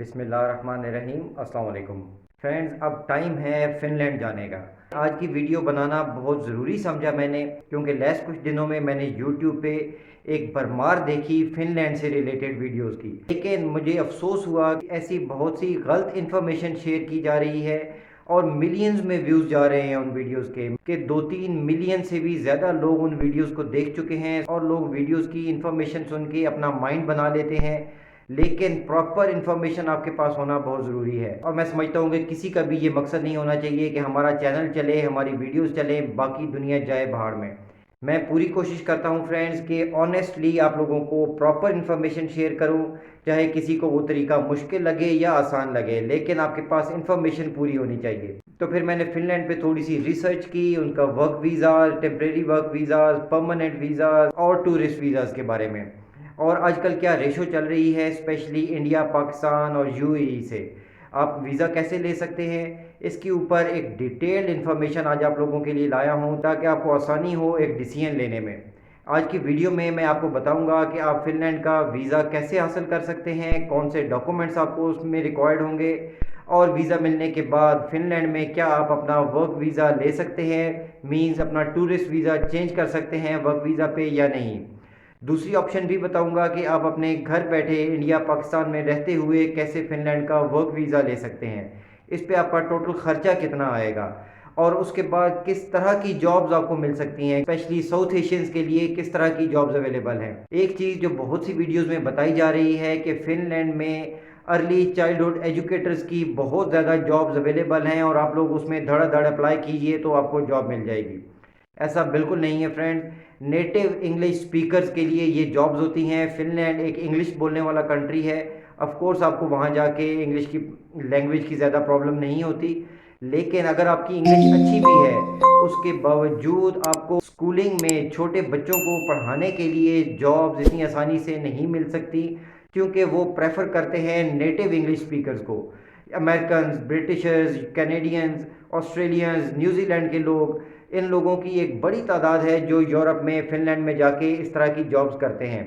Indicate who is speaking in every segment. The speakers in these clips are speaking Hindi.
Speaker 1: बिस्मिल्लाहिर्रहमानिर्रहीम। अस्सलाम वालेकुम फ्रेंड्स, अब टाइम है फ़िनलैंड जाने का। आज की वीडियो बनाना बहुत ज़रूरी समझा मैंने, क्योंकि लास्ट कुछ दिनों में मैंने यूट्यूब पे एक भरमार देखी फ़िनलैंड से रिलेटेड वीडियोस की, लेकिन मुझे अफसोस हुआ कि ऐसी बहुत सी गलत इन्फॉर्मेशन शेयर की जा रही है और मिलियंस में व्यूज़ जा रहे हैं उन वीडियोस के 2-3 मिलियन से भी ज़्यादा लोग उन वीडियोस को देख चुके हैं और लोग वीडियोस की इन्फॉर्मेशन सुन के अपना माइंड बना लेते हैं। लेकिन प्रॉपर इन्फॉर्मेशन आपके पास होना बहुत ज़रूरी है और मैं समझता हूँ कि किसी का भी ये मकसद नहीं होना चाहिए कि हमारा चैनल चले, हमारी वीडियोस चले, बाकी दुनिया जाए भाड़ में। मैं पूरी कोशिश करता हूँ फ्रेंड्स कि ऑनेस्टली आप लोगों को प्रॉपर इन्फॉर्मेशन शेयर करूँ, चाहे किसी को वो तरीका मुश्किल लगे या आसान लगे, लेकिन आपके पास इन्फॉर्मेशन पूरी होनी चाहिए। तो फिर मैंने फ़िनलैंड पे थोड़ी सी रिसर्च की, उनका work visa, temporary work visa, permanent visa और टूरिस्ट वीज़ाज़ के बारे में, और आजकल क्या रेशो चल रही है स्पेशली इंडिया, पाकिस्तान और यूएई से आप वीज़ा कैसे ले सकते हैं, इसके ऊपर एक डिटेल्ड इन्फॉर्मेशन आज आप लोगों के लिए लाया हूं ताकि आपको आसानी हो एक डिसीजन लेने में। आज की वीडियो में मैं आपको बताऊंगा कि आप फ़िनलैंड का वीज़ा कैसे हासिल कर सकते हैं, कौन से डॉक्यूमेंट्स आपको उसमें रिक्वायर्ड होंगे, और वीज़ा मिलने के बाद फ़िनलैंड में क्या आप अपना वर्क वीज़ा ले सकते हैं, मींस अपना टूरिस्ट वीज़ा चेंज कर सकते हैं वर्क वीज़ा पे या नहीं। दूसरी ऑप्शन भी बताऊंगा कि आप अपने घर बैठे इंडिया पाकिस्तान में रहते हुए कैसे फ़िनलैंड का वर्क वीज़ा ले सकते हैं, इस पे आपका टोटल ख़र्चा कितना आएगा, और उसके बाद किस तरह की जॉब्स आपको मिल सकती हैं, स्पेशली साउथ एशियंस के लिए किस तरह की जॉब्स अवेलेबल हैं। एक चीज़ जो बहुत सी वीडियोस में बताई जा रही है कि फ़िनलैंड में अर्ली चाइल्डहुड एजुकेटर्स की बहुत ज़्यादा जॉब्स अवेलेबल हैं और आप लोग उसमें धड़ाधड़ अप्लाई कीजिए तो आपको जॉब मिल जाएगी। ऐसा बिल्कुल नहीं है फ्रेंड्स। नेटिव इंग्लिश स्पीकर्स के लिए ये जॉब्स होती हैं। फ़िनलैंड एक इंग्लिश बोलने वाला कंट्री है। ऑफ कोर्स आपको वहाँ जाके इंग्लिश की लैंग्वेज की ज़्यादा प्रॉब्लम नहीं होती, लेकिन अगर आपकी इंग्लिश अच्छी भी है उसके बावजूद आपको स्कूलिंग में छोटे बच्चों को पढ़ाने के लिए जॉब्स इतनी आसानी से नहीं मिल सकती, क्योंकि वो प्रेफर करते हैं नेटिव इंग्लिश स्पीकर्स को। Americans, Britishers, Canadians, Australians, New Zealand के लोग, इन लोगों की एक बड़ी तादाद है जो यूरोप में, फ़िनलैंड में जाके इस तरह की जॉब्स करते हैं।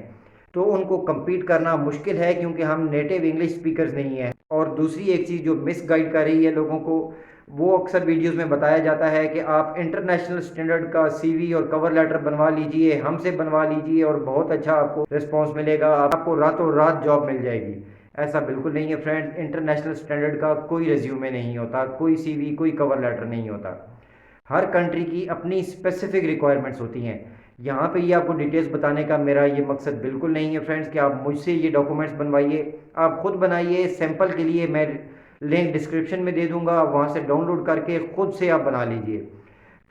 Speaker 1: तो उनको compete करना मुश्किल है क्योंकि हम नेटिव इंग्लिश स्पीकर्स नहीं हैं। और दूसरी एक चीज़ जो मिस गाइड कर रही है लोगों को, वो अक्सर वीडियोस में बताया जाता है कि आप इंटरनेशनल स्टैंडर्ड का सीवी और कवर लेटर बनवा लीजिए, हमसे बनवा लीजिए और बहुत अच्छा आपको रिस्पॉन्स मिलेगा, आपको रातों रात जॉब मिल जाएगी। ऐसा बिल्कुल नहीं है फ्रेंड्स। इंटरनेशनल स्टैंडर्ड का कोई रिज्यूमे नहीं होता, कोई सीवी, कोई कवर लेटर नहीं होता। हर कंट्री की अपनी स्पेसिफिक रिक्वायरमेंट्स होती हैं। यहाँ पे ये आपको डिटेल्स बताने का मेरा ये मकसद बिल्कुल नहीं है फ्रेंड्स कि आप मुझसे ये डॉक्यूमेंट्स बनवाइए। आप खुद बनाइए। सैंपल के लिए मैं लिंक डिस्क्रिप्शन में दे दूंगा, आप वहाँ से डाउनलोड करके खुद से आप बना लीजिए।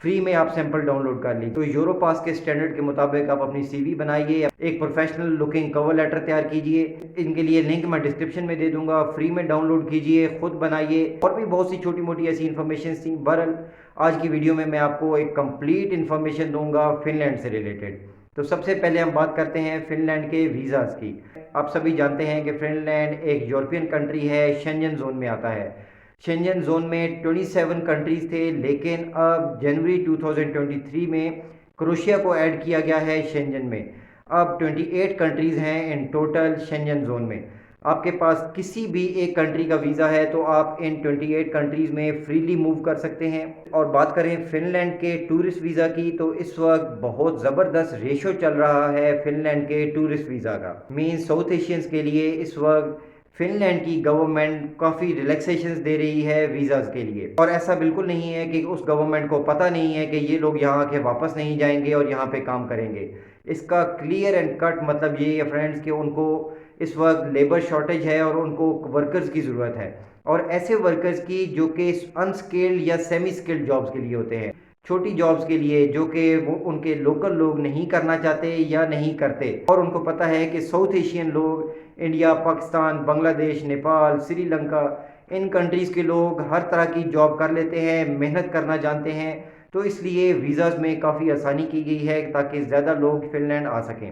Speaker 1: फ्री में आप सैंपल डाउनलोड कर लीजिए। तो यूरोपास के स्टैंडर्ड के मुताबिक आप अपनी सीवी बनाइए, एक प्रोफेशनल लुकिंग कवर लेटर तैयार कीजिए। इनके लिए लिंक मैं डिस्क्रिप्शन में दे दूंगा, फ्री में डाउनलोड कीजिए, खुद बनाइए। और भी बहुत सी छोटी मोटी ऐसी इन्फॉर्मेशन थी। बहरहाल आज की वीडियो में मैं आपको एक कंप्लीट इन्फॉर्मेशन दूंगा फिनलैंड से रिलेटेड। तो सबसे पहले हम बात करते हैं फिनलैंड के वीज़ाज़ की। आप सभी जानते हैं कि फिनलैंड एक यूरोपियन कंट्री है, शेंजन जोन में आता है। शेंजन जोन में 27 कंट्रीज़ थे, लेकिन अब जनवरी 2023 में क्रोशिया को ऐड किया गया है शेंजन में। अब 28 कंट्रीज़ हैं इन टोटल शेंजन जोन में। आपके पास किसी भी एक कंट्री का वीज़ा है तो आप इन 28 कंट्रीज़ में फ्रीली मूव कर सकते हैं। और बात करें फिनलैंड के टूरिस्ट वीज़ा की, तो इस वक्त बहुत ज़बरदस्त रेशो चल रहा है फिनलैंड के टूरिस्ट वीज़ा का। मीन साउथ एशियंस के लिए इस वक्त फिनलैंड की गवर्नमेंट काफ़ी रिलैक्सेशंस दे रही है वीज़ाज़ के लिए। और ऐसा बिल्कुल नहीं है कि उस गवर्नमेंट को पता नहीं है कि ये लोग यहाँ आके वापस नहीं जाएंगे और यहाँ पे काम करेंगे। इसका क्लियर एंड कट मतलब ये है फ्रेंड्स कि उनको इस वक्त लेबर शॉर्टेज है और उनको वर्कर्स की ज़रूरत है, और ऐसे वर्कर्स की जो कि अनस्किल्ड या सेमी स्किल्ड जॉब्स के लिए होते हैं, छोटी जॉब्स के लिए जो कि वो उनके लोकल लोग नहीं करना चाहते या नहीं करते। और उनको पता है कि साउथ एशियन लोग, इंडिया, पाकिस्तान, बांग्लादेश, नेपाल, श्रीलंका, इन कंट्रीज़ के लोग हर तरह की जॉब कर लेते हैं, मेहनत करना जानते हैं। तो इसलिए वीज़ाज़ में काफ़ी आसानी की गई है ताकि ज़्यादा लोग फिनलैंड आ सकें।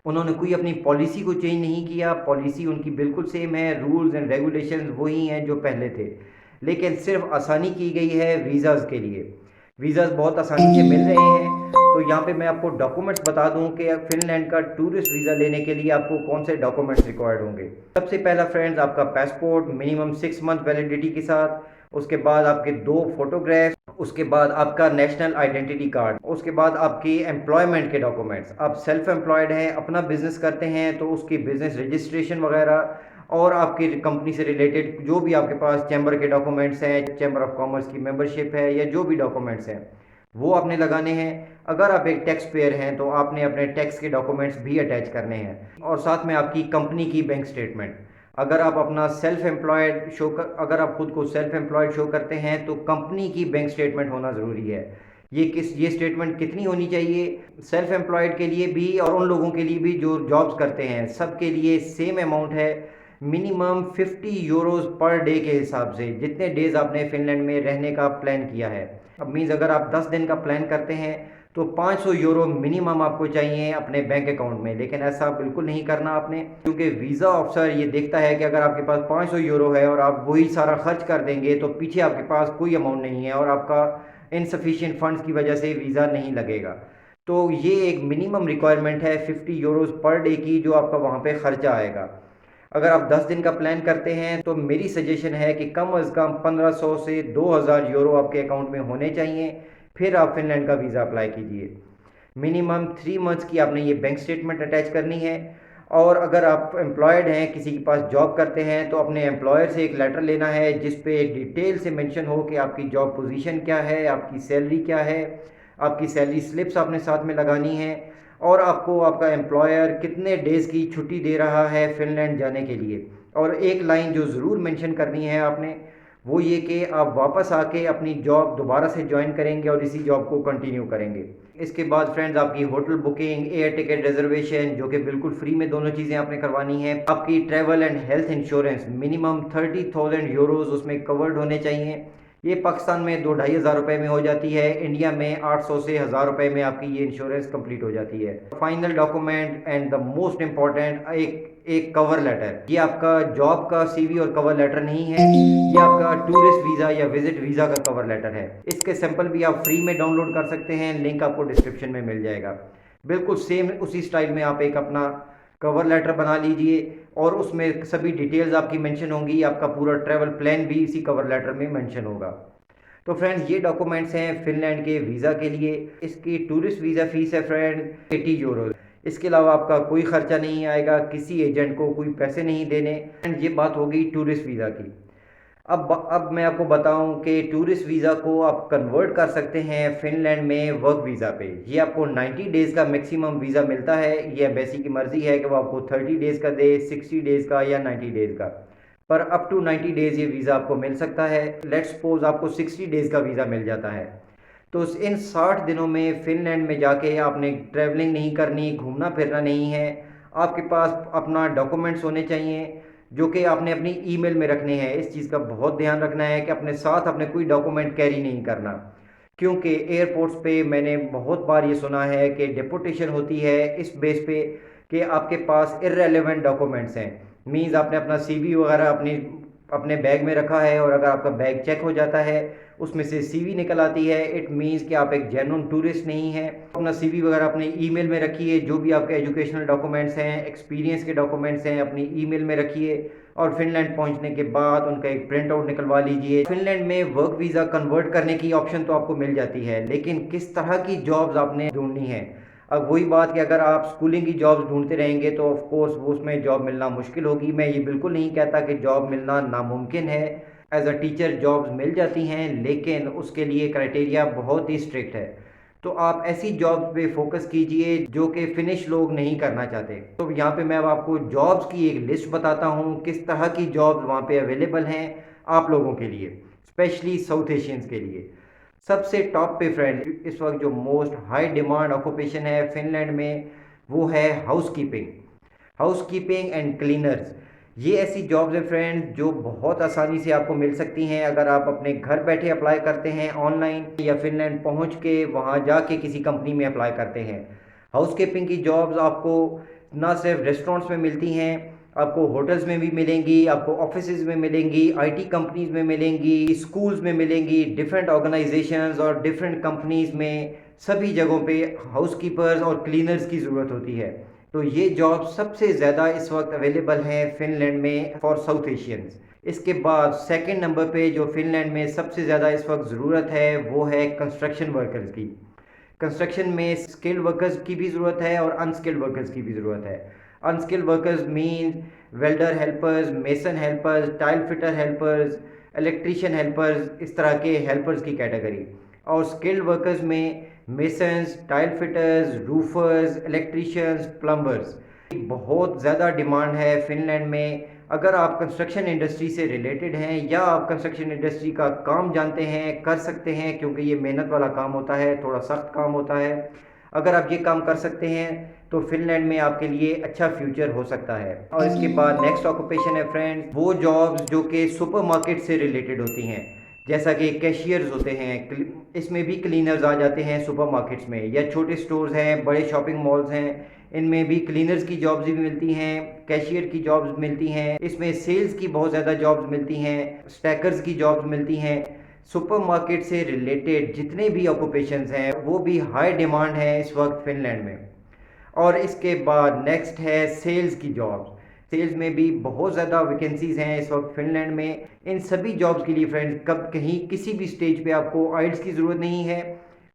Speaker 1: उन्होंने कोई अपनी पॉलिसी को चेंज नहीं किया, पॉलिसी उनकी बिल्कुल सेम है, रूल्स एंड रेगुलेशंस वही हैं जो पहले थे, लेकिन सिर्फ आसानी की गई है वीज़ाज़ के लिए। वीज़ाज़ बहुत आसानी से मिल रहे हैं। तो यहाँ पे मैं आपको डॉक्यूमेंट्स बता दूं कि फिनलैंड का टूरिस्ट वीज़ा लेने के लिए आपको कौन से डॉक्यूमेंट्स रिक्वायर्ड होंगे। सबसे पहला फ्रेंड्स आपका पासपोर्ट मिनिमम 6 मंथ वैलिडिटी के साथ, उसके बाद आपके 2 फोटोग्राफ्स, उसके बाद आपका नेशनल आइडेंटिटी कार्ड, उसके बाद आपकी एम्प्लॉयमेंट के डॉक्यूमेंट्स। आप सेल्फ एम्प्लॉयड हैं, अपना बिजनेस करते हैं तो उसकी बिजनेस रजिस्ट्रेशन वगैरह, और आपकी कंपनी से रिलेटेड जो भी आपके पास चैम्बर के डॉक्यूमेंट्स हैं, चैम्बर ऑफ कॉमर्स की मेंबरशिप है या जो भी डॉक्यूमेंट्स हैं वो आपने लगाने हैं। अगर आप एक टैक्स पेयर हैं तो आपने अपने टैक्स के डॉक्यूमेंट्स भी अटैच करने हैं, और साथ में आपकी कंपनी की बैंक स्टेटमेंट। अगर आप अपना सेल्फ एम्प्लॉयड अगर आप खुद को सेल्फ एम्प्लॉयड शो करते हैं तो कंपनी की बैंक स्टेटमेंट होना ज़रूरी है। ये स्टेटमेंट कितनी होनी चाहिए, सेल्फ एम्प्लॉयड के लिए भी और उन लोगों के लिए भी जो जॉब्स करते हैं, सबके लिए सेम अमाउंट है। मिनिमम 50 यूरोज़ पर डे के हिसाब से, जितने डेज़ आपने फिनलैंड में रहने का प्लान किया है। अब मीन्स अगर आप 10 दिन का प्लान करते हैं तो 500 यूरो मिनिमम आपको चाहिए अपने बैंक अकाउंट में। लेकिन ऐसा बिल्कुल नहीं करना आपने, क्योंकि वीज़ा ऑफिसर ये देखता है कि अगर आपके पास 500 यूरो है और आप वही सारा खर्च कर देंगे तो पीछे आपके पास कोई अमाउंट नहीं है और आपका इनसफिशिएंट फंड्स की वजह से वीज़ा नहीं लगेगा। तो ये एक मिनिमम रिक्वायरमेंट है 50 यूरोज़ पर डे की, जो आपका वहाँ पे खर्चा आएगा। अगर आप 10 दिन का प्लान करते हैं तो मेरी सजेशन है कि कम अज़ कम 1500 से 2000 यूरो आपके अकाउंट में होने चाहिए, फिर आप फिनलैंड का वीज़ा अप्लाई कीजिए। मिनिमम 3 मंथ्स की आपने ये बैंक स्टेटमेंट अटैच करनी है। और अगर आप एम्प्लॉयड हैं, किसी के पास जॉब करते हैं, तो अपने एम्प्लॉयर से एक लेटर लेना है जिस पे डिटेल से मेंशन हो कि आपकी जॉब पोजीशन क्या है, आपकी सैलरी क्या है, आपकी सैलरी स्लिप्स आपने साथ में लगानी है, और आपको आपका एम्प्लॉयर कितने डेज़ की छुट्टी दे रहा है फिनलैंड जाने के लिए। और एक लाइन जो ज़रूर मेंशन करनी है आपने, वो ये कि आप वापस आके अपनी जॉब दोबारा से ज्वाइन करेंगे और इसी जॉब को कंटिन्यू करेंगे। इसके बाद फ्रेंड्स आपकी hotel booking, air ticket reservation, जो कि बिल्कुल फ्री में दोनों चीज़ें आपने करवानी है। आपकी travel and health insurance minimum 30,000 euros उसमें कवर्ड होने चाहिए। ये पाकिस्तान में 2-2,500 रुपये में हो जाती है, इंडिया में 800 से 1000 रुपये में आपकी ये इंश्योरेंस कंप्लीट हो जाती है। Final document and the most important, एक कवर लेटर। ये आपका जॉब का सीवी और कवर लेटर नहीं है, ये आपका टूरिस्ट वीज़ा या विजिट वीज़ा का कवर लेटर है। इसके सैंपल भी आप फ्री में डाउनलोड कर सकते हैं, लिंक आपको डिस्क्रिप्शन में मिल जाएगा। बिल्कुल सेम उसी स्टाइल में आप एक अपना कवर लेटर बना लीजिए और उसमें सभी डिटेल्स आपकी मेंशन होंगी, आपका पूरा ट्रैवल प्लान भी इसी कवर लेटर में मेंशन होगा। तो फ्रेंड्स ये डॉक्यूमेंट्स हैं फिनलैंड के वीज़ा के लिए। इसकी टूरिस्ट वीज़ा फ़ीस है फ्रेंड्स 80 यूरो। इसके अलावा आपका कोई खर्चा नहीं आएगा, किसी एजेंट को कोई पैसे नहीं देने। एंड ये बात हो गई टूरिस्ट वीज़ा की। अब मैं आपको बताऊं कि टूरिस्ट वीज़ा को आप कन्वर्ट कर सकते हैं फिनलैंड में वर्क वीज़ा पे। ये आपको 90 डेज़ का मैक्सिमम वीज़ा मिलता है। ये एम्बेसी की मर्ज़ी है कि वो आपको 30 डेज़ का दे, 60 डेज़ का या 90 डेज़ का, पर अप टू 90 डेज़ ये वीज़ा आपको मिल सकता है। लेट्स सपोज आपको 60 डेज़ का वीज़ा मिल जाता है, तो इन 60 दिनों में फिनलैंड में जाके आपने ट्रैवलिंग नहीं करनी, घूमना फिरना नहीं है। आपके पास अपना डॉक्यूमेंट्स होने चाहिए जो कि आपने अपनी ईमेल में रखने हैं। इस चीज़ का बहुत ध्यान रखना है कि अपने साथ अपने कोई डॉक्यूमेंट कैरी नहीं करना, क्योंकि एयरपोर्ट्स पे मैंने बहुत बार ये सुना है कि डिपोर्टेशन होती है इस बेस पे कि आपके पास इररेलेवेंट डॉक्यूमेंट्स हैं। मीन्स आपने अपना सीवी वगैरह अपने बैग में रखा है और अगर आपका बैग चेक हो जाता है, उसमें से सीवी निकल आती है, इट मीन्स कि आप एक जेन्युइन टूरिस्ट नहीं हैं। अपना सीवी वगैरह अपने ईमेल में रखिए, जो भी आपके एजुकेशनल डॉक्यूमेंट्स हैं, एक्सपीरियंस के डॉक्यूमेंट्स हैं, अपनी ईमेल में रखिए और फिनलैंड पहुंचने के बाद उनका एक प्रिंट आउट निकलवा लीजिए। फिनलैंड में वर्क वीज़ा कन्वर्ट करने की ऑप्शन तो आपको मिल जाती है, लेकिन किस तरह की जॉब्स आपने ढूंढनी है। अब वही बात कि अगर आप स्कूलिंग की जॉब्स ढूंढते रहेंगे तो ऑफ कोर्स वो उसमें जॉब मिलना मुश्किल होगी। मैं ये बिल्कुल नहीं कहता कि जॉब मिलना नामुमकिन है। एज अ टीचर जॉब्स मिल जाती हैं, लेकिन उसके लिए क्राइटेरिया बहुत ही स्ट्रिक्ट है। तो आप ऐसी जॉब्स पे फोकस कीजिए जो कि फिनिश लोग नहीं करना चाहते। तो यहाँ पे मैं अब आपको जॉब्स की एक लिस्ट बताता हूँ, किस तरह की जॉब्स वहाँ पे अवेलेबल हैं आप लोगों के लिए, स्पेशली साउथ एशियंस के लिए। सबसे टॉप पे फ्रेंड इस वक्त जो मोस्ट हाई डिमांड ऑक्यूपेशन है फिनलैंड में, वो है हाउसकीपिंग एंड क्लीनर्स। ये ऐसी जॉब्स हैं फ्रेंड जो बहुत आसानी से आपको मिल सकती हैं अगर आप अपने घर बैठे अप्लाई करते हैं ऑनलाइन, या फिनलैंड पहुंच के वहां जाके किसी कंपनी में अप्लाई करते हैं। हाउसकीपिंग की जॉब्स आपको ना सिर्फ रेस्टोरेंट्स में मिलती हैं, आपको होटल्स में भी मिलेंगी, आपको ऑफिसेज में मिलेंगी, आईटी कंपनीज में मिलेंगी, स्कूल्स में मिलेंगी, डिफरेंट ऑर्गेनाइजेशंस और डिफरेंट कंपनीज में सभी जगहों पे हाउसकीपर्स और क्लीनर्स की ज़रूरत होती है। तो ये जॉब सबसे ज़्यादा इस वक्त अवेलेबल हैं फ़िनलैंड में फॉर साउथ एशियंस। इसके बाद सेकंड नंबर पे जो फ़िनलैंड में सबसे ज़्यादा इस वक्त ज़रूरत है वो है कंस्ट्रक्शन वर्कर्स की। कंस्ट्रक्शन में स्किल्ड वर्कर्स की भी ज़रूरत है और अनस्किल्ड वर्कर्स की भी ज़रूरत है। Unskilled workers mean welder helpers, mason helpers, tile fitter helpers, electrician helpers, इस तरह के हेल्पर्स की कैटेगरी। और स्किल्ड वर्कर्स में masons, tile fitters, roofers, electricians, plumbers. बहुत ज़्यादा डिमांड है फ़िनलैंड में। अगर आप कंस्ट्रक्शन इंडस्ट्री से रिलेटेड हैं या आप कंस्ट्रक्शन इंडस्ट्री का काम जानते हैं, कर सकते हैं, क्योंकि ये मेहनत वाला काम होता है, थोड़ा सख्त काम होता है। अगर आप ये काम कर सकते हैं तो फ़िनलैंड में आपके लिए अच्छा फ्यूचर हो सकता है। और इसके बाद नेक्स्ट ऑक्यूपेशन है फ्रेंड्स, वो जॉब्स जो कि सुपरमार्केट से रिलेटेड होती हैं, जैसा कि कैशियर्स होते हैं। इसमें भी क्लीनर्स आ जाते हैं सुपरमार्केट्स में, या छोटे स्टोर्स हैं, बड़े शॉपिंग मॉल्स हैं, इनमें भी क्लीनर्स की जॉब्स भी मिलती हैं, कैशियर की जॉब्स मिलती हैं। इसमें सेल्स की बहुत ज़्यादा जॉब्स मिलती हैं, स्टैकर्स की जॉब्स मिलती हैं। सुपरमार्केट से रिलेटेड जितने भी ऑक्यूपेशंस हैं वो भी हाई डिमांड है इस वक्त फ़िनलैंड में। और इसके बाद नेक्स्ट है सेल्स की जॉब्स। सेल्स में भी बहुत ज़्यादा वैकेंसीज़ हैं इस वक्त फ़िनलैंड में। इन सभी जॉब्स के लिए फ्रेंड्स कब कहीं किसी भी स्टेज पे आपको आइल्स की ज़रूरत नहीं है,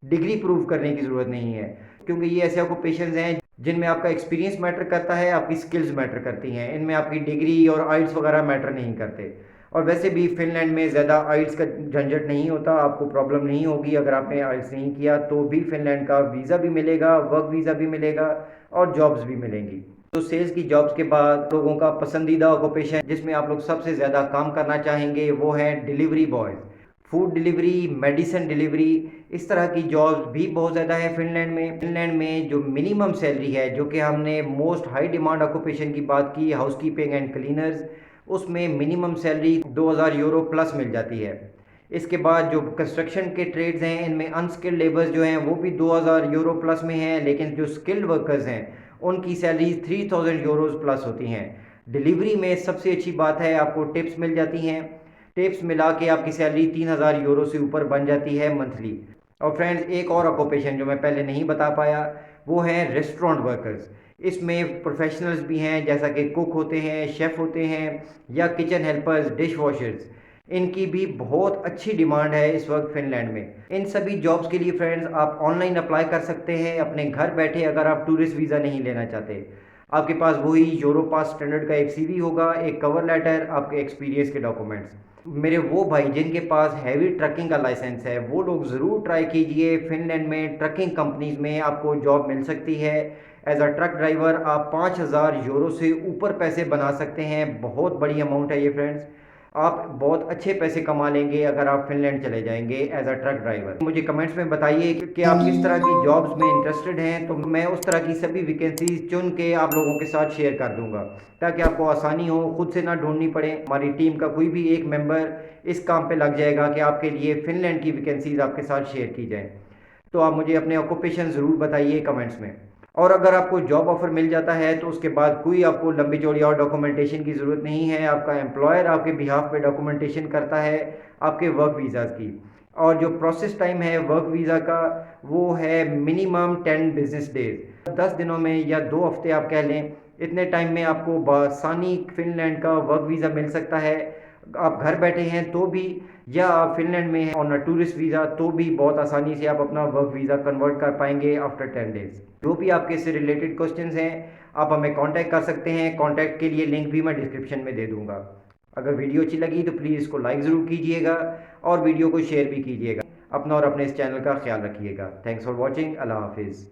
Speaker 1: डिग्री प्रूव करने की ज़रूरत नहीं है, क्योंकि ये ऐसे ऑक्यूपेशंस हैं जिनमें आपका एक्सपीरियंस मैटर करता है, आपकी स्किल्स मैटर करती हैं। इनमें आपकी डिग्री और आइल्स वगैरह मैटर नहीं करते। और वैसे भी फ़िनलैंड में ज़्यादा आइल्स का झंझट नहीं होता, आपको प्रॉब्लम नहीं होगी। अगर आपने आइल्स नहीं किया तो भी फ़िनलैंड का वीज़ा भी मिलेगा, वर्क वीज़ा भी मिलेगा और जॉब्स भी मिलेंगी। तो सेल्स की जॉब्स के बाद लोगों का पसंदीदा ऑक्यूपेशन जिसमें आप लोग सबसे ज़्यादा काम करना चाहेंगे वो है delivery boys. Food delivery, medicine delivery, इस तरह की जॉब्स भी बहुत ज़्यादा है फ़िनलैंड में। फ़िनलैंड में जो मिनिमम सैलरी है, जो कि हमने मोस्ट हाई डिमांड ऑक्यूपेशन की बात की, हाउसकीपिंग एंड क्लीनर्स, उसमें मिनिमम सैलरी 2000 यूरो प्लस मिल जाती है। इसके बाद जो कंस्ट्रक्शन के ट्रेड्स हैं इनमें अनस्किल्ड लेबर्स जो हैं वो भी 2000 यूरो प्लस में हैं, लेकिन जो स्किल्ड वर्कर्स हैं उनकी सैलरी 3000 यूरोज़ प्लस होती हैं। डिलीवरी में सबसे अच्छी बात है आपको टिप्स मिल जाती हैं। टिप्स मिला के आपकी सैलरी 3000 यूरो से ऊपर बन जाती है मंथली। और फ्रेंड्स एक और ऑक्यूपेशन जो मैं पहले नहीं बता पाया वो है रेस्टोरेंट वर्कर्स। इसमें प्रोफेशनल्स भी हैं, जैसा कि कुक होते हैं, शेफ़ होते हैं, या किचन हेल्पर्स, डिश वॉशर्स। इनकी भी बहुत अच्छी डिमांड है इस वक्त फ़िनलैंड में। इन सभी जॉब्स के लिए फ्रेंड्स आप ऑनलाइन अप्लाई कर सकते हैं अपने घर बैठे, अगर आप टूरिस्ट वीज़ा नहीं लेना चाहते। आपके पास वही यूरोपास स्टैंडर्ड का एक सीवी होगा, एक कवर लेटर, आपके एक्सपीरियंस के डॉक्यूमेंट्स। मेरे वो भाई जिनके पास हैवी ट्रकिंग का लाइसेंस है वो लोग ज़रूर ट्राई कीजिए। फ़िनलैंड में ट्रकिंग कंपनीज़ में आपको जॉब मिल सकती है। एज अ ट्रक ड्राइवर आप 5000 यूरो से ऊपर पैसे बना सकते हैं। बहुत बड़ी अमाउंट है ये फ्रेंड्स। आप बहुत अच्छे पैसे कमा लेंगे अगर आप फ़िनलैंड चले जाएंगे एज अ ट्रक ड्राइवर। मुझे कमेंट्स में बताइए कि आप किस तरह की जॉब्स में इंटरेस्टेड हैं, तो मैं उस तरह की सभी वैकेंसीज चुन के आप लोगों के साथ शेयर कर दूंगा, ताकि आपको आसानी हो, खुद से ना ढूंढनी पड़े। हमारी टीम का कोई भी एक मेंबर इस काम पे लग जाएगा कि आपके लिए फ़िनलैंड की वैकेंसीज आपके साथ शेयर की जाएँ। तो आप मुझे अपने ऑक्यूपेशन ज़रूर बताइए कमेंट्स में। और अगर आपको जॉब ऑफ़र मिल जाता है तो उसके बाद कोई आपको लंबी चौड़ी और डॉक्यूमेंटेशन की ज़रूरत नहीं है। आपका एम्प्लॉयर आपके बिहाफ पे डॉक्यूमेंटेशन करता है आपके वर्क वीज़ाज़ की। और जो प्रोसेस टाइम है वर्क वीज़ा का वो है मिनिमम 10 बिजनेस डेज, 10 दिनों में या 2 हफ्ते आप कह लें। इतने टाइम में आपको बआसानी फ़िनलैंड का वर्क वीज़ा मिल सकता है। आप घर बैठे हैं तो भी, या आप फ़िनलैंड में हैं ऑन अ टूरिस्ट वीज़ा तो भी बहुत आसानी से आप अपना वर्क वीज़ा कन्वर्ट कर पाएंगे आफ्टर 10 डेज़। जो भी आपके इससे रिलेटेड क्वेश्चंस हैं आप हमें कांटेक्ट कर सकते हैं। कांटेक्ट के लिए लिंक भी मैं डिस्क्रिप्शन में दे दूंगा। अगर वीडियो अच्छी लगी तो प्लीज़ इसको लाइक ज़रूर कीजिएगा और वीडियो को शेयर भी कीजिएगा। अपना और अपने इस चैनल का ख्याल रखिएगा। Thanks for watching. अल्लाह हाफिज़।